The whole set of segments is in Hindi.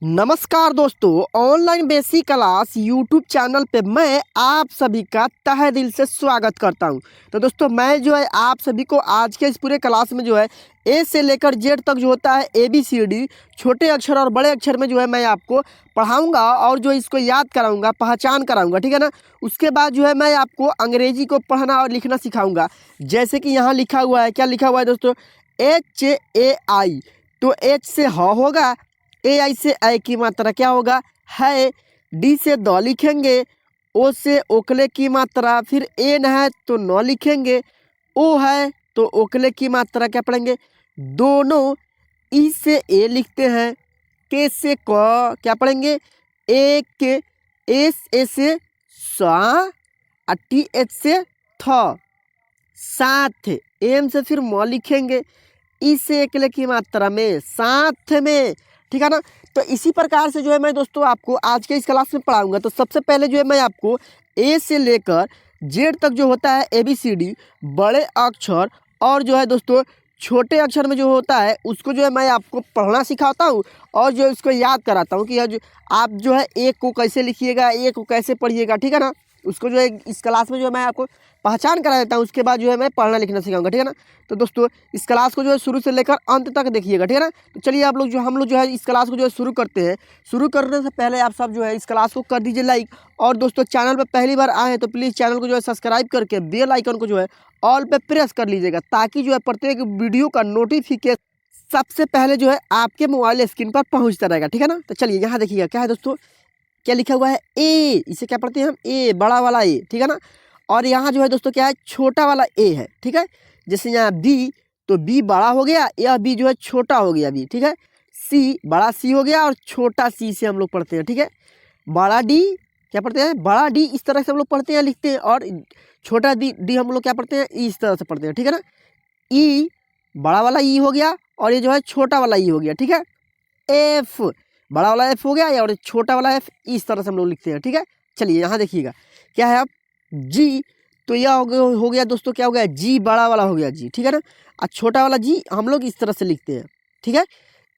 नमस्कार दोस्तों, online basic class YouTube channel पे मैं आप सभी का तहे दिल से स्वागत करता हूं। तो दोस्तों मैं जो है आप सभी को आज के इस पूरे क्लास में जो है ए से लेकर जेड तक जो होता है ABCD छोटे अक्षर और बड़े अक्षर में जो है मैं आपको पढ़ाऊंगा और जो इसको याद कराऊंगा, पहचान कराऊंगा, ठीक है ना। उसके बाद जो है मैं आपको अंग्रेजी को पढ़ना और लिखना सिखाऊंगा। जैसे कि यहाँ लिखा हुआ है, क्या लिखा हुआ है दोस्तों, HAI। तो H से ह होगा, AI से ऐ की मात्रा क्या होगा, है। D से द लिखेंगे, O से ओकले की मात्रा, फिर एन है तो न लिखेंगे, ओ है तो ओकले की मात्रा क्या पढ़ेंगे, दोनों। ई से ए लिखते हैं, के से क क्या पढ़ेंगे, एक। एस ए से सा, और TH से थ, साथ। एम से फिर म लिखेंगे, ई से एकले की मात्रा में, साथ में, ठीक है ना। तो इसी प्रकार से जो है मैं दोस्तों आपको आज के इस क्लास में पढ़ाऊंगा। तो सबसे पहले जो है मैं आपको ए से लेकर जेड तक जो होता है ABCD बड़े अक्षर और जो है दोस्तों छोटे अक्षर में जो होता है उसको जो है मैं आपको पढ़ना सिखाता हूँ और जो इसको याद कराता हूँ कि यह जो आप जो है एक को कैसे लिखिएगा, एक को कैसे पढ़िएगा, ठीक है ना। उसको जो है इस क्लास में जो है मैं आपको पहचान करा देता हूँ। उसके बाद जो है मैं पढ़ना लिखना सिखाऊंगा, ठीक है ना। तो दोस्तों इस क्लास को जो है शुरू से लेकर अंत तक देखिएगा, ठीक है ना। तो चलिए आप लोग जो हम लोग जो है इस क्लास को जो है शुरू करते हैं। शुरू करने से पहले आप सब जो है इस क्लास को कर दीजिए लाइक, और दोस्तों चैनल पर पहली बार आए हैं तो प्लीज़ चैनल को जो है सब्सक्राइब करके बेल आइकन को जो है ऑल पे प्रेस कर लीजिएगा, ताकि जो है प्रत्येक वीडियो का नोटिफिकेशन सबसे पहले जो है आपके मोबाइल स्क्रीन पर पहुँचता रहेगा, ठीक है ना। तो चलिए यहाँ देखिएगा क्या है दोस्तों, क्या लिखा हुआ है, ए। इसे क्या पढ़ते हैं हम, ए, बड़ा वाला ए, ठीक है ना। और यहाँ जो है दोस्तों क्या है, छोटा वाला ए है, ठीक है। जैसे यहाँ बी, तो बी बड़ा हो गया, यह बी जो है छोटा हो गया बी, ठीक है। सी, बड़ा सी हो गया और छोटा सी से हम लोग पढ़ते हैं, ठीक है। बड़ा डी क्या पढ़ते हैं, बड़ा डी इस तरह से हम लोग पढ़ते हैं, लिखते हैं, और छोटा डी हम लोग क्या पढ़ते हैं, इस तरह से पढ़ते हैं, ठीक है ना। ई, बड़ा वाला ई हो गया और ये जो है छोटा वाला ई हो गया, ठीक है। एफ, बड़ा वाला एफ हो गया और छोटा वाला एफ इस तरह से हम लोग लिखते हैं, ठीक है। चलिए यहाँ देखिएगा क्या है अब, जी। तो यह हो गया दोस्तों, क्या हो गया, जी, बड़ा वाला हो गया जी, ठीक है ना। और छोटा वाला जी हम लोग इस तरह से लिखते हैं, ठीक है।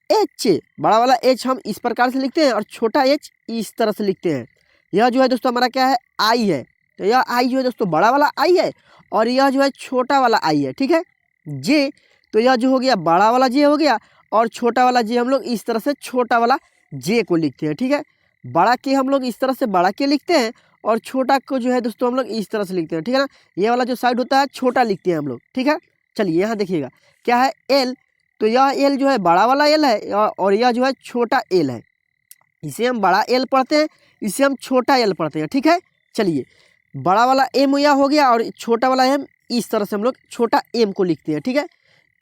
एच, बड़ा वाला एच हम इस प्रकार से लिखते हैं और छोटा एच इस तरह से लिखते हैं। यह जो है दोस्तों हमारा क्या है, आई है। तो यह आई जो है दोस्तों बड़ा वाला आई है और यह जो है छोटा वाला आई है, ठीक है। जे, तो यह जो हो गया बड़ा वाला जे हो गया और छोटा वाला जे हम लोग इस तरह से छोटा वाला जे को लिखते हैं, ठीक है। बड़ा के हम लोग इस तरह से बड़ा के लिखते हैं और छोटा को जो है दोस्तों हम लोग इस तरह से लिखते हैं, ठीक है ना। ये वाला जो साइड होता है छोटा लिखते हैं हम लोग, ठीक है। चलिए यहाँ देखिएगा क्या है, एल। तो यह एल जो है बड़ा वाला एल है और यह जो है छोटा एल है। इसे हम बड़ा एल पढ़ते हैं, इसे हम छोटा एल पढ़ते हैं, ठीक है। चलिए बड़ा वाला एम यह हो गया और छोटा वाला एम इस तरह से हम लोग छोटा एम को लिखते हैं, ठीक है।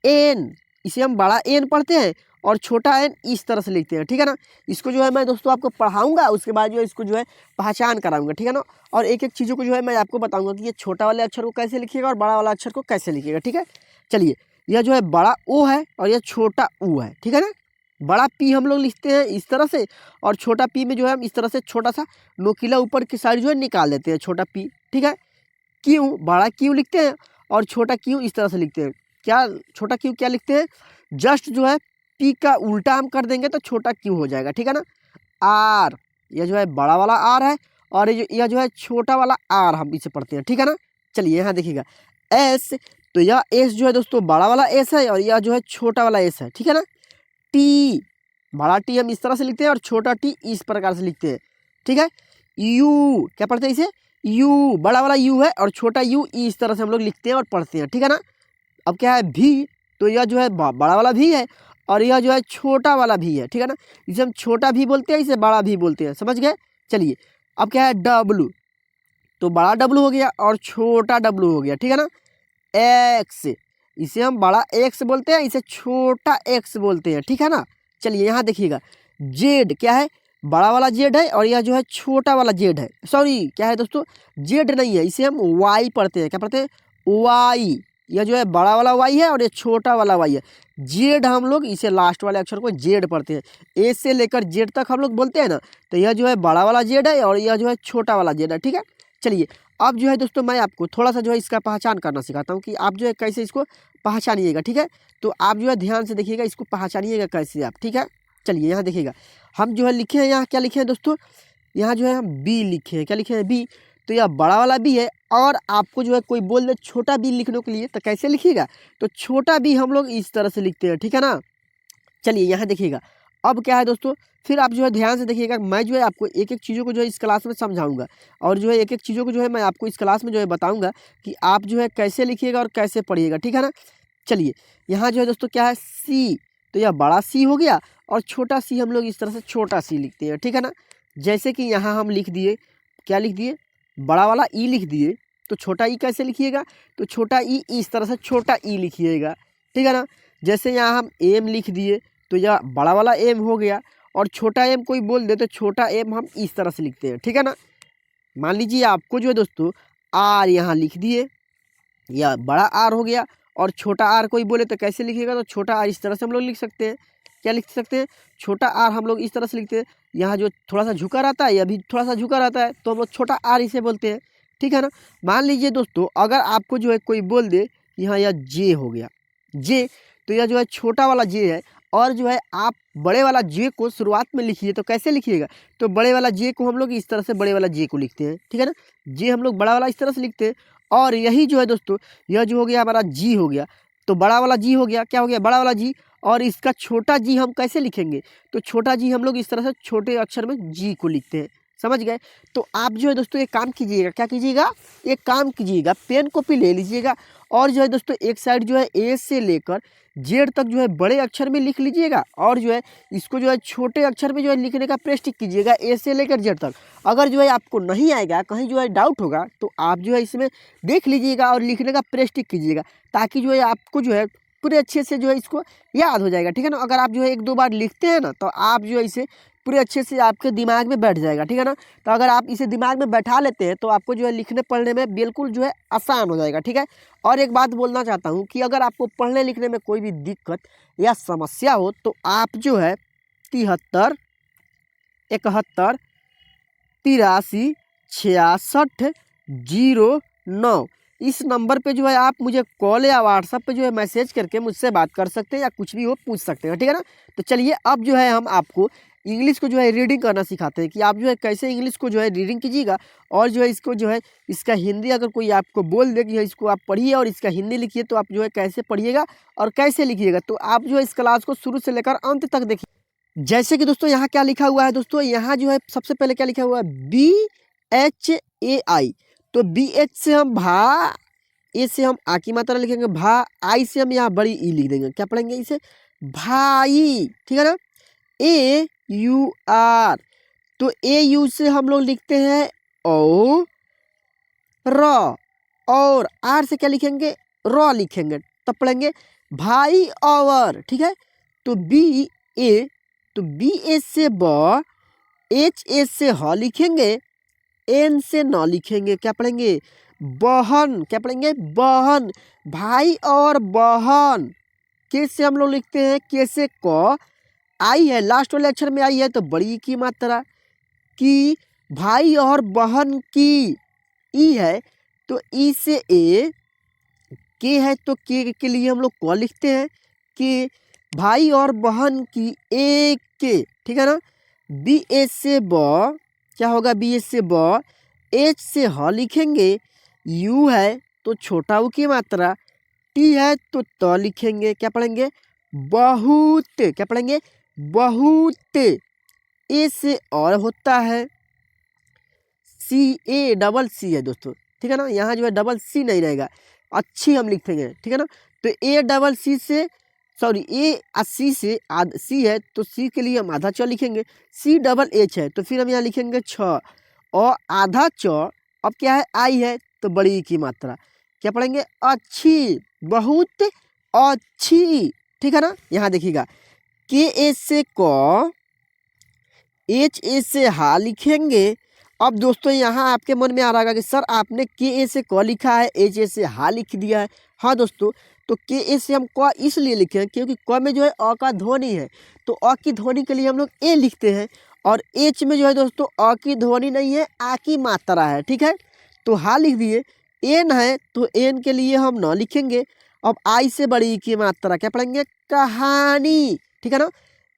एन, इसे हम बड़ा एन पढ़ते हैं और छोटा एन इस तरह से लिखते हैं, ठीक है ना। इसको जो है मैं दोस्तों आपको पढ़ाऊंगा, उसके बाद जो है इसको जो है पहचान कराऊंगा, ठीक है ना। और एक एक चीज़ों को जो है मैं आपको बताऊंगा कि ये छोटा वाले अक्षर को कैसे लिखिएगा और बड़ा वाला अक्षर को कैसे लिखिएगा, ठीक है। चलिए यह जो है बड़ा ओ है और यह छोटा ऊ है, ठीक है ना। बड़ा पी हम लोग लिखते हैं इस तरह से और छोटा पी में जो है हम इस तरह से छोटा सा नोकीला ऊपर की साइड जो है निकाल देते हैं, छोटा पी, ठीक है। क्यू, बड़ा क्यू लिखते हैं और छोटा क्यू इस तरह से लिखते हैं। क्या छोटा क्यू क्या लिखते हैं, जस्ट जो है पी का उल्टा हम कर देंगे तो छोटा क्यू हो जाएगा, ठीक है ना। आर, यह जो है बड़ा वाला आर है और यह जो है छोटा वाला आर हम इसे पढ़ते हैं, ठीक है ना। चलिए यहाँ देखिएगा एस। तो यह एस जो है दोस्तों बड़ा वाला एस है और यह जो है छोटा वाला एस है, ठीक है ना। टी, बड़ा टी हम इस तरह से लिखते हैं और छोटा टी इस प्रकार से लिखते हैं, ठीक है। यू, क्या पढ़ते हैं इसे, यू, बड़ा वाला यू है और छोटा यू इस तरह से हम लोग लिखते हैं और पढ़ते हैं, ठीक है ना। अब क्या है भी, तो यह जो है बड़ा वाला भी है और यह जो है छोटा वाला भी है, ठीक है ना। इसे हम छोटा भी बोलते हैं, इसे बड़ा भी बोलते हैं, समझ गए। चलिए अब क्या है, डब्लू। तो बड़ा डब्लू हो गया और छोटा डब्लू हो गया, ठीक है ना। एक्स, इसे हम बड़ा एक्स बोलते हैं, इसे छोटा एक्स बोलते हैं, ठीक है ना। चलिए यहाँ देखिएगा जेड, क्या है, बड़ा वाला जेड है और यह जो है छोटा वाला जेड है, सॉरी क्या है दोस्तों, जेड नहीं है, इसे हम वाई पढ़ते हैं, क्या पढ़ते हैं, वाई। यह जो है बड़ा वाला वाई है और ये छोटा वाला वाई है। जेड हम लोग इसे लास्ट वाले अक्षर को जेड पढ़ते हैं, ए से लेकर जेड तक हम लोग बोलते हैं ना। तो यह जो है बड़ा वाला जेड है और यह जो है छोटा वाला जेड है, ठीक है। चलिए अब जो है दोस्तों मैं आपको थोड़ा सा जो है इसका पहचान करना सिखाता हूँ कि आप जो है कैसे इसको पहचानिएगा, ठीक है। तो आप जो है ध्यान से देखिएगा, इसको पहचानिएगा कैसे आप, ठीक है। चलिए यहाँ देखिएगा, हम जो है लिखे हैं, यहाँ क्या लिखे हैं दोस्तों, यहाँ जो है हम बी लिखे हैं। क्या लिखे हैं? बी। तो यह बड़ा वाला बी है, और आपको जो है कोई बोल दे छोटा बी लिखने के लिए, तो कैसे लिखिएगा? तो छोटा बी हम लोग इस तरह से लिखते हैं, ठीक है ना। चलिए यहाँ देखिएगा, अब क्या है दोस्तों, फिर आप जो है ध्यान से देखिएगा, मैं जो है आपको एक एक चीज़ों को जो है इस क्लास में समझाऊंगा, और जो है एक एक चीज़ों को जो है मैं आपको इस क्लास में जो है बताऊंगा कि आप जो है कैसे लिखिएगा और कैसे पढ़िएगा, ठीक है ना। चलिए यहाँ जो है दोस्तों क्या है, सी। तो यह बड़ा सी हो गया, और छोटा सी हम लोग इस तरह से छोटा सी लिखते हैं, ठीक है ना। जैसे कि यहाँ हम लिख दिए, क्या लिख दिए, बड़ा वाला ई लिख दिए, तो छोटा ई कैसे लिखिएगा? तो छोटा ई इस तरह से छोटा ई लिखिएगा, ठीक है ना। जैसे यहाँ हम एम लिख दिए, तो यह बड़ा वाला एम हो गया, और छोटा एम कोई बोल दे तो छोटा एम हम इस तरह से लिखते हैं, ठीक है ना। मान लीजिए आपको जो है दोस्तों आर यहाँ लिख दिए, या बड़ा आर हो गया, और छोटा आर कोई बोले तो कैसे लिखिएगा? तो छोटा आर इस तरह से हम लोग लिख सकते हैं। क्या लिख सकते हैं? छोटा आर हम लोग इस तरह से लिखते हैं। यहाँ जो थोड़ा सा झुका रहता है, या भी थोड़ा सा झुका रहता है, तो हम लोग छोटा आर इसे बोलते हैं, ठीक है ना। मान लीजिए दोस्तों, अगर आपको जो है कोई बोल दे यहाँ यह जे हो गया, जे, तो यह जो है छोटा वाला जे है, और जो है आप बड़े वाला जे को शुरुआत में लिखिए, तो कैसे लिखिएगा? तो बड़े वाला जे को हम लोग इस तरह से बड़े वाला जे को लिखते हैं, ठीक है ना। जे हम लोग बड़ा वाला इस तरह से लिखते हैं, और यही जो है दोस्तों, यह जो हो गया हमारा जी हो गया, तो बड़ा वाला जी हो गया, क्या हो गया, बड़ा वाला जी। और इसका छोटा जी हम कैसे लिखेंगे? तो छोटा जी हम लोग इस तरह से छोटे अक्षर में जी को लिखते हैं, समझ गए। तो आप जो है दोस्तों एक काम कीजिएगा, क्या कीजिएगा, एक काम कीजिएगा, पेन कॉपी ले लीजिएगा, और जो है दोस्तों एक साइड जो है ए से लेकर जेड तक जो है बड़े अक्षर में लिख लीजिएगा, और जो है इसको जो है छोटे अक्षर में जो है लिखने का प्रैक्टिस कीजिएगा, ए से लेकर जेड तक। अगर जो है आपको नहीं आएगा, कहीं जो है डाउट होगा, तो आप जो है इसमें देख लीजिएगा और लिखने का प्रैक्टिस कीजिएगा, ताकि जो है आपको जो है पूरे अच्छे से जो है इसको याद हो जाएगा, ठीक है ना। अगर आप जो है एक दो बार लिखते हैं ना, तो आप जो है इसे पूरे अच्छे से आपके दिमाग में बैठ जाएगा, ठीक है ना। तो अगर आप इसे दिमाग में बैठा लेते हैं, तो आपको जो है लिखने पढ़ने में बिल्कुल जो है आसान हो जाएगा, ठीक है। और एक बात बोलना चाहता हूँ कि अगर आपको पढ़ने लिखने में कोई भी दिक्कत या समस्या हो, तो आप जो है 73 71 83 66 09 इस नंबर पे जो है आप मुझे कॉल या व्हाट्सएप पे जो है मैसेज करके मुझसे बात कर सकते हैं, या कुछ भी हो पूछ सकते हैं, ठीक है ना। तो चलिए अब जो है हम आपको इंग्लिश को जो है रीडिंग करना सिखाते हैं, कि आप जो है कैसे इंग्लिश को जो है रीडिंग कीजिएगा, और जो है इसको जो है इसका हिंदी अगर कोई आपको बोल दे कि इसको आप पढ़िए और इसका हिंदी लिखिए, तो आप जो है कैसे पढ़िएगा और कैसे लिखिएगा। तो आप जो है इस क्लास को शुरू से लेकर अंत तक देखिए। जैसे कि दोस्तों यहाँ क्या लिखा हुआ है दोस्तों, यहाँ जो है सबसे पहले क्या लिखा हुआ है, BHAI। तो BH से हम भा, ए से हम आ की मात्रा लिखेंगे भा, आई से हम यहाँ बड़ी ई लिख देंगे, क्या पढ़ेंगे इसे, भाई, ठीक है ना। AUR, तो AU से हम लोग लिखते हैं ओ र, और आर से क्या लिखेंगे, र लिखेंगे, तब पढ़ेंगे भाई और, ठीक है। तो BA, तो BA से ब, HA से ह लिखेंगे, एन से न लिखेंगे, क्या पढ़ेंगे, बहन, क्या पढ़ेंगे, बहन, भाई और बहन। के से हम लोग लिखते हैं, के से क, आई है लास्ट वाले अक्षर में आई है, तो बड़ी की मात्रा, की, भाई और बहन की, ई है, तो ई से ए, के है तो के लिए हम लोग क लिखते हैं, कि भाई और बहन की एक के, ठीक है ना। बी ए से ब, क्या होगा, बी ए से ब, एच से ह लिखेंगे, यू है तो छोटा ऊ की मात्रा, टी है तो त लिखेंगे, क्या पढ़ेंगे, बहुत, क्या पढ़ेंगे, बहुत। ए से और होता है, CA है दोस्तों, ठीक है ना। यहाँ जो है डबल सी नहीं रहेगा, अच्छी हम लिखेंगे, ठीक है ना। तो AC से, सॉरी सी से सी है, तो सी के लिए हम आधा च लिखेंगे, CH है, तो फिर हम यहाँ लिखेंगे 6, और आधा च, अब क्या है, आई है तो बड़ी की मात्रा, क्या पढ़ेंगे, अच्छी, बहुत अच्छी, ठीक है ना। यहाँ देखिएगा, KA से क, HA से हा लिखेंगे। अब दोस्तों यहाँ आपके मन में आ रहा होगा कि सर आपने KA से क लिखा है, HA से हा लिख दिया है। हाँ दोस्तों, तो KA से हम क इसलिए लिखे हैं क्योंकि क में जो है अ का ध्वनि है, तो अ की ध्वनि के लिए हम लोग ए लिखते हैं, और एच में जो है दोस्तों अ की ध्वनि नहीं है, आ की मात्रा है, ठीक है। तो हा लिख दिए, एन है तो एन के लिए हम न लिखेंगे। अब आई से बड़ी की मात्रा, क्या पढ़ेंगे, कहानी, ठीक है ना।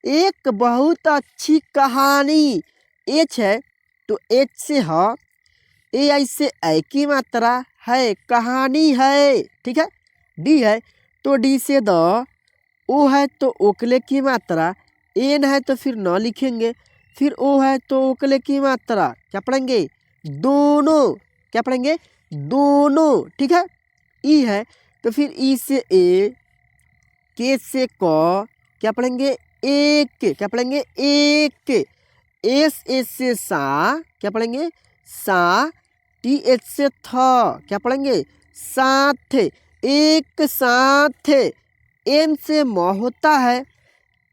एक बहुत अच्छी कहानी। एच है तो एच से ह, ए आई से ऐ की मात्रा है, कहानी है, ठीक है। डी है तो डी से द, ओ है तो ओकले की मात्रा, एन है तो फिर न लिखेंगे, फिर ओ है तो ओकले की मात्रा, क्या पढ़ेंगे दोनों, क्या पढ़ेंगे दोनों, ठीक है। ई है तो फिर ई से ए, के से क, क्या पढ़ेंगे एक, क्या पढ़ेंगे एक, एस एस से सा, क्या पढ़ेंगे सा, टी एच से थ, क्या पढ़ेंगे साथ, एक साथ, एम से म होता है,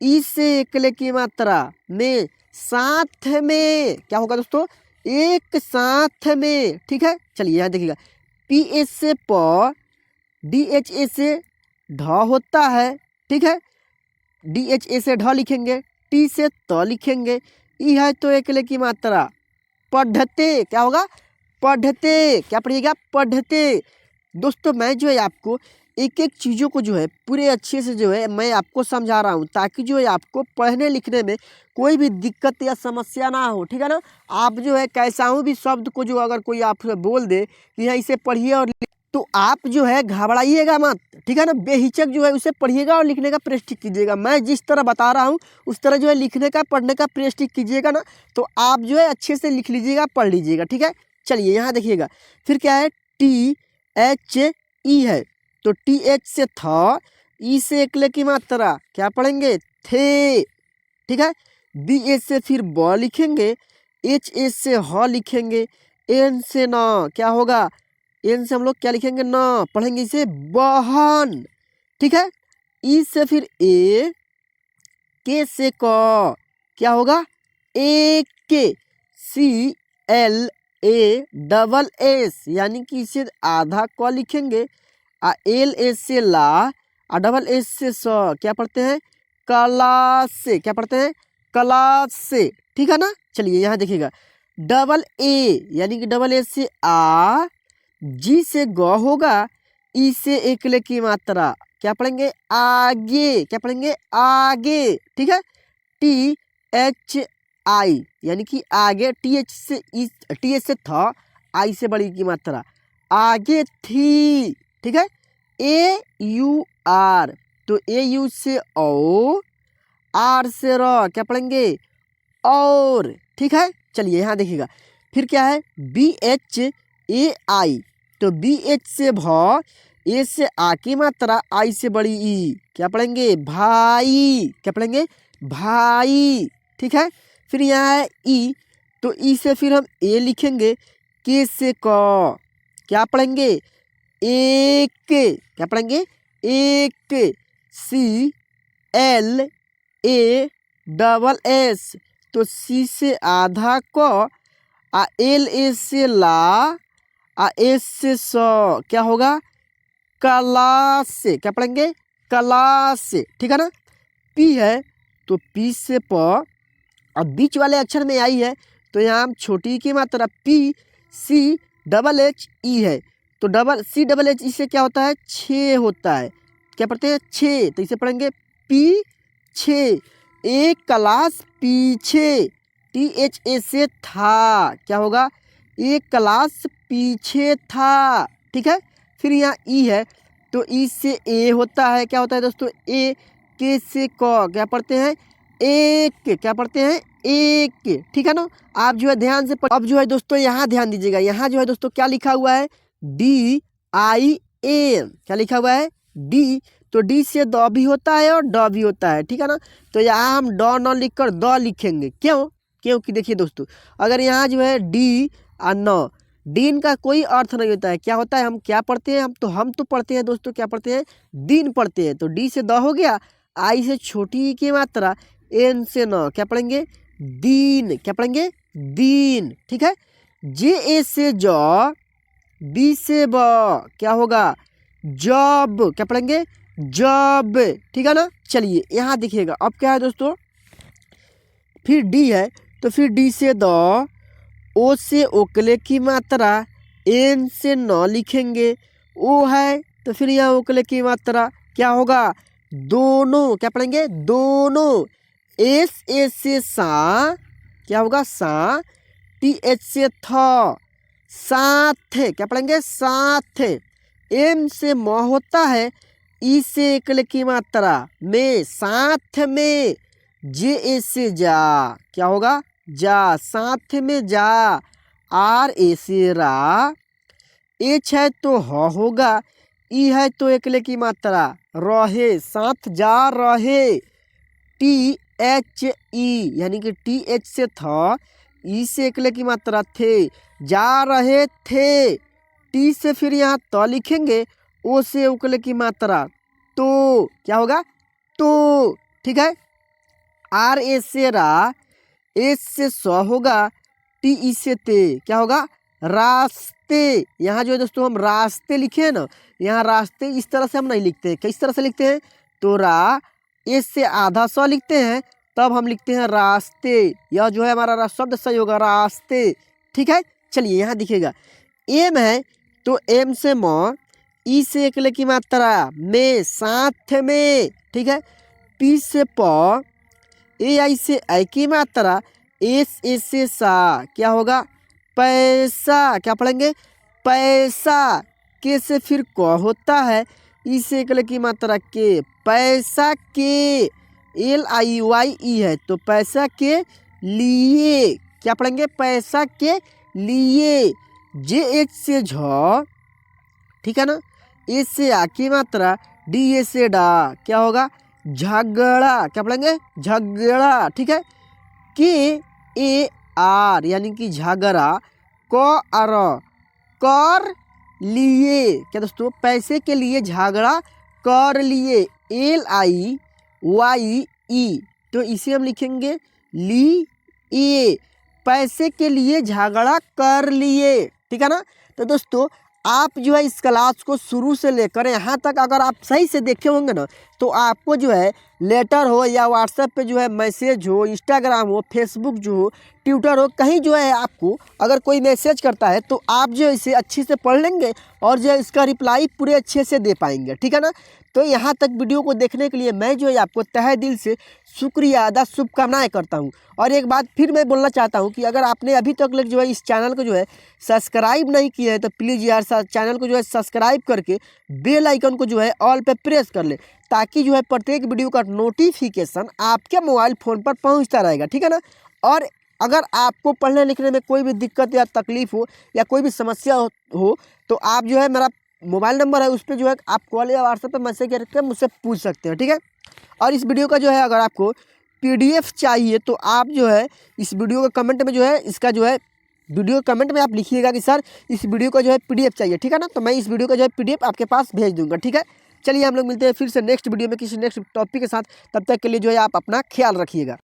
ई से एकले की मात्रा में, साथ में, क्या होगा दोस्तों एक साथ में, ठीक है। चलिए यहाँ देखिएगा, पी एच से प, डी एच ए से ढ होता है, ठीक है, डी एच ए से ढ लिखेंगे, टी से त लिखेंगे, ई है तो एकले की मात्रा, पढ़ते, क्या होगा पढ़ते, क्या पढ़िएगा पढ़ते। दोस्तों मैं जो है आपको एक एक चीज़ों को जो है पूरे अच्छे से जो है मैं आपको समझा रहा हूँ, ताकि जो है आपको पढ़ने लिखने में कोई भी दिक्कत या समस्या ना हो, ठीक है ना। आप जो है कैसाऊ भी शब्द को जो अगर कोई आप बोल दे कि यहाँ इसे पढ़िए और तो आप जो है घबराइएगा मत, ठीक है ना, बेहिचक जो है उसे पढ़िएगा और लिखने का प्रयास कीजिएगा। मैं जिस तरह बता रहा हूँ उस तरह जो है लिखने का पढ़ने का प्रयास कीजिएगा ना, तो आप जो है अच्छे से लिख लीजिएगा, पढ़ लीजिएगा, ठीक है। चलिए यहाँ देखिएगा, फिर क्या है टी एच ई है तो टी एच से था, ई से एकले की मात्रा, क्या पढ़ेंगे थे, ठीक है। बी एच से फिर ब लिखेंगे, एच एच से ह लिखेंगे, एन से न, क्या होगा एन से हम लोग क्या लिखेंगे न, पढ़ेंगे इसे बहन, ठीक है। ई से फिर ए, के से क, क्या होगा एक के, C L A double S, यानी कि इसे आधा क लिखेंगे, एल एस से ला, डबल एस से स, क्या पढ़ते हैं क्लास से, क्या पढ़ते हैं क्लास से, ठीक है ना। चलिए यहाँ देखिएगा, डबल ए यानी कि डबल एस से आ, जी से ग होगा, ई से एकले की मात्रा, क्या पढ़ेंगे आगे, क्या पढ़ेंगे आगे, ठीक है। टी एच आई यानी कि आगे, टी एच से टी एच से था, आई से बड़ी की मात्रा, आगे थी, ठीक है। ए यू आर तो ए यू से ओ, आर से र, क्या पढ़ेंगे और, ठीक है। चलिए यहाँ देखिएगा, फिर क्या है बी एच ए आई तो बी एच से भ, ए से आ की मात्रा, आई से बड़ी ई, क्या पढ़ेंगे भाई, क्या पढ़ेंगे भाई, ठीक है। फिर यहाँ है ई तो ई से फिर हम ए लिखेंगे, के से क, क्या पढ़ेंगे एक, क्या पढ़ेंगे एक, C L A double S तो सी से आधा क, एल एस से ला, एस से स, क्या होगा क्लास से, क्या पढ़ेंगे क्लास से, ठीक है ना। पी है तो पी से प, अब बीच वाले अक्षर में आई है तो यहाँ हम छोटी की मात्रा P C double H E है तो double C double H E से क्या होता है छः होता है, क्या पढ़ते हैं छः, तो इसे पढ़ेंगे पी छः, एक क्लास पीछे, टी एच ए से था, क्या होगा एक क्लास पीछे था, ठीक है। फिर यहाँ ई है तो ई से ए होता है, क्या होता है दोस्तों ए, के से क, क्या पढ़ते हैं एक, क्या पढ़ते हैं एक, ठीक है ना। आप जो है ध्यान से अब जो है दोस्तों यहाँ ध्यान दीजिएगा, यहाँ जो है दोस्तों क्या लिखा हुआ है डी आई एन, क्या लिखा हुआ है डी तो डी से द भी होता है और ड भी होता है, ठीक है ना। तो यहाँ हम ड न लिख कर द लिखेंगे, क्यों, क्योंकि देखिए दोस्तों अगर यहाँ जो है डी और न, दिन का कोई अर्थ नहीं होता है, क्या होता है हम क्या पढ़ते हैं, हम तो पढ़ते हैं दोस्तों, क्या पढ़ते हैं दिन पढ़ते हैं, तो डी से द हो गया, आई से छोटी ई की मात्रा, एन से न, क्या पढ़ेंगे दीन, क्या पढ़ेंगे दीन, ठीक है। जे ए से ज, बी से ब, क्या होगा जब, क्या पढ़ेंगे जब, ठीक है ना। चलिए यहाँ देखिएगा, अब क्या है दोस्तों फिर डी है तो फिर डी से द, ओ से ओकले की मात्रा, एन से न लिखेंगे, ओ है तो फिर यहाँ ओकले की मात्रा क्या होगा दोनों, क्या पढ़ेंगे दोनों, एस एस से सा, क्या होगा सा, टी एच से थ, साथ, क्या पढ़ेंगे साथ। एम से म होता है, ई से एकल की मात्रा में, साथ में। जे ए से जा, क्या होगा जा, साथ में जा। आर ए से रा, एच है तो ह होगा, ई है तो एकले की मात्रा रहे, साथ जा रहे। टी एच ई, यानी कि टी एच से था, ई से एकले की मात्रा थे, जा रहे थे। टी से फिर यहाँ तो लिखेंगे, ओ से उकले की मात्रा तो, क्या होगा तो, ठीक है। आर ए से रा, एस से स होगा, टी ई से ते, क्या होगा रास्ते। यहाँ जो है दोस्तों हम रास्ते लिखे हैं ना, यहाँ रास्ते इस तरह से हम नहीं लिखते, किस तरह से लिखते हैं, तो रा, एस से आधा स लिखते हैं, तब हम लिखते हैं रास्ते। यह जो है हमारा शब्द सही होगा रास्ते, ठीक है। चलिए यहाँ दिखेगा, एम है तो एम से म, ई से एकले की मात्रा में, साथ में, ठीक है। पी से प, ए आई से आई की मात्रा, एस एस से सा, क्या होगा पैसा, क्या पढ़ेंगे पैसा। के से फिर क होता है, ई से एकले की मात्रा के, पैसा के। एल आई वाई ई है तो पैसा के लिए, क्या पढ़ेंगे पैसा के लिए। जे एच से झ, ठीक है ना, ए से आ की मात्रा, डी ए से डा, क्या होगा झगड़ा, क्या पढ़ेंगे झगड़ा, ठीक है। के ए आर, यानी कि झगड़ा। क आर, कर लिए, क्या दोस्तों पैसे के लिए झगड़ा कर लिए। एल आई वाई ई, तो इसे हम लिखेंगे ली ए, पैसे के लिए झगड़ा कर लिए, ठीक है ना। तो दोस्तों आप जो है इस क्लास को शुरू से लेकर यहाँ तक अगर आप सही से देखे होंगे ना, तो आपको जो है लेटर हो या व्हाट्सएप पे जो है मैसेज हो, इंस्टाग्राम हो, फेसबुक जो हो, ट्विटर हो, कहीं जो है आपको अगर कोई मैसेज करता है तो आप जो है इसे अच्छे से पढ़ लेंगे और जो है इसका रिप्लाई पूरे अच्छे से दे पाएंगे, ठीक है ना। तो यहाँ तक वीडियो को देखने के लिए मैं जो है आपको तहे दिल से शुक्रिया अदा शुभकामनाएं करता हूँ। और एक बात फिर मैं बोलना चाहता हूँ कि अगर आपने अभी तक जो है इस चैनल को जो है सब्सक्राइब नहीं किया है तो प्लीज़ यार चैनल को जो है सब्सक्राइब करके बेल आइकन को जो है ऑल पे प्रेस कर ले, ताकि जो है प्रत्येक वीडियो का नोटिफिकेशन आपके मोबाइल फ़ोन पर पहुँचता रहेगा, ठीक है ना। और अगर आपको पढ़ने लिखने में कोई भी दिक्कत या तकलीफ़ हो या कोई भी समस्या हो तो आप जो है मेरा मोबाइल नंबर है उस पर जो है आप कॉल या व्हाट्सएप पे मैसेज करके मुझसे पूछ सकते हैं, ठीक है। और इस वीडियो का जो है अगर आपको पीडीएफ चाहिए तो आप जो है इस वीडियो के कमेंट में जो है इसका जो है वीडियो कमेंट में आप लिखिएगा कि सर इस वीडियो का जो है पीडीएफ चाहिए, ठीक है ना। तो मैं इस वीडियो का जो है पीडीएफ आपके पास भेज दूंगा, ठीक है। चलिए हम लोग मिलते हैं फिर से नेक्स्ट वीडियो में किसी नेक्स्ट टॉपिक के साथ, तब तक के लिए जो है आप अपना ख्याल रखिएगा।